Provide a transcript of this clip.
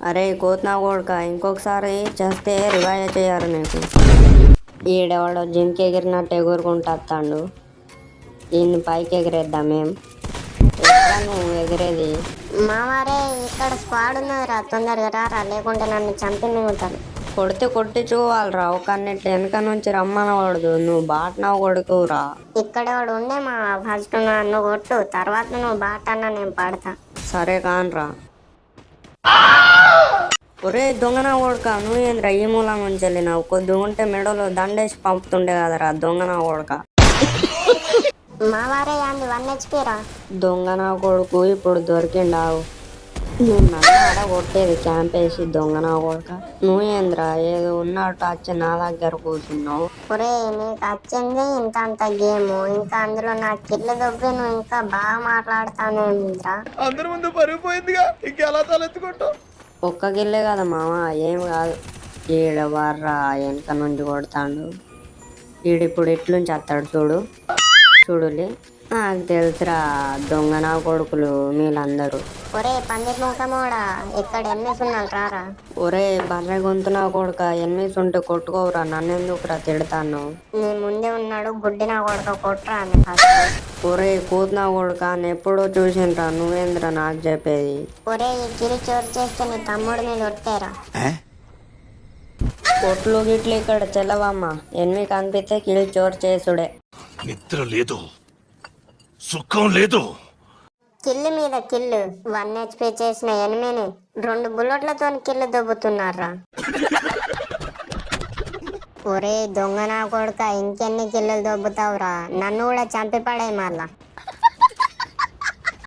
అరే కోతనా కొడుక ఇంకొకసారి చేస్తే రివైవ్ చేయరు నీకు. ఈడెవడో జింకి ఎగిరినట్టు ఎగురుకుంటూ వస్తాడు. ఈయన్ని పైకి ఎగిరేద్దాం ఏం? ఎట్లా నువ్వు ఎగిరేది? మావారే ఇక్కడ స్క్వాడ్ ఉన్నదిరా, తొందరగా రారా లేకుంటే నన్ను చంపి మిగులుతాను. కొడితే కొట్టి చూడాలిరా, ఒకన్నిటి వెనక నుంచి రమ్మనకూడదు. నువ్వు బాట్నా కొడుకురా. ఇక్కడ వాడు ఉండే మా ఫస్ట్ నన్ను కొట్టు, తర్వాత నువ్వు బాట్ అన్నా నేను పడతా. సరే కానరా. ఒరే దొంగన కొడుక, నువ్వు ఏంద్రా ఈ మూలం నుంచి వెళ్ళినావు? కొద్దిగా ఉంటే మెడలో దండేసి పంపుతుండే కదరా దొంగన కొడుక. మావారే అంది 1 HP రా. దొంగన కొడుకు ఇప్పుడు దొరికిండావు. నువ్వు నన్ను ఆడ కొట్టేది క్యాంప్ వేసి దొంగన కొడుక. నువ్వేంద్రా ఏదో ఉన్నట్టు వచ్చి నా దగ్గర కూర్చున్నావు? ఒరే నీకు వచ్చింది ఇంత అంత గేమ్, ఇంకా అందులో నా కిల్లు దొబ్బి నువ్వు ఇంకా బాగా మాట్లాడతానేమిరా. అందరి ముందు పరిగిపోయిందిగా, ఇంకెలా తలెత్తుకుంటావు? ఒక్క గిల్లే కదా మామ, ఏం కాదు. ఈడ వర్రా వెనక నుంచి కొడతాడు. ఈడిప్పుడు ఎట్లుంచి వస్తాడు చూడు చూడులే. నాకు తెలుసురా దొంగ నా కొడుకులు మీరందరూ. ఒరే పందిరి ముఖమోడా, ఇక్కడ ఎన్నిస్ ఉన్నాను రారా. ఒరే బర్రె గొంతు నా కొడుక, ఎన్నిస్ ఉంటే కొట్టుకోవురా, నన్నెందుకురా తిడతాను? నీ ముందే ఉన్నాడు గుడ్డి నా కొడుక, కొట్టురా అని ఫస్ట్. ఒరే కూతు నా కొడుక, ఎప్పుడో చూసిండ్రా, నువ్వేంద్రా నాకు చెప్పేది? ఒరే ఈ కిరి చోరు చేస్తే నీ తమ్ముడు మీద ఒట్టేరా. కొట్లు గిట్లు ఇక్కడ చెల్లవమ్మ, ఎన్ని కనిపిస్తే కిలి చోరు చేసుడే. నిద్ర లేదు, సుఖం లేదు. కిల్లు మీద కిల్లు, 1 HP చేసిన ఎనిమిని 2 బుల్లెట్లతో కిల్లు దొబ్బుతున్నారా. ఒరే దొంగ నా కొడుక, ఇంకెన్ని కిల్లులు దొబ్బుతావురా, నన్ను కూడా చంపి పడే మళ్ళా.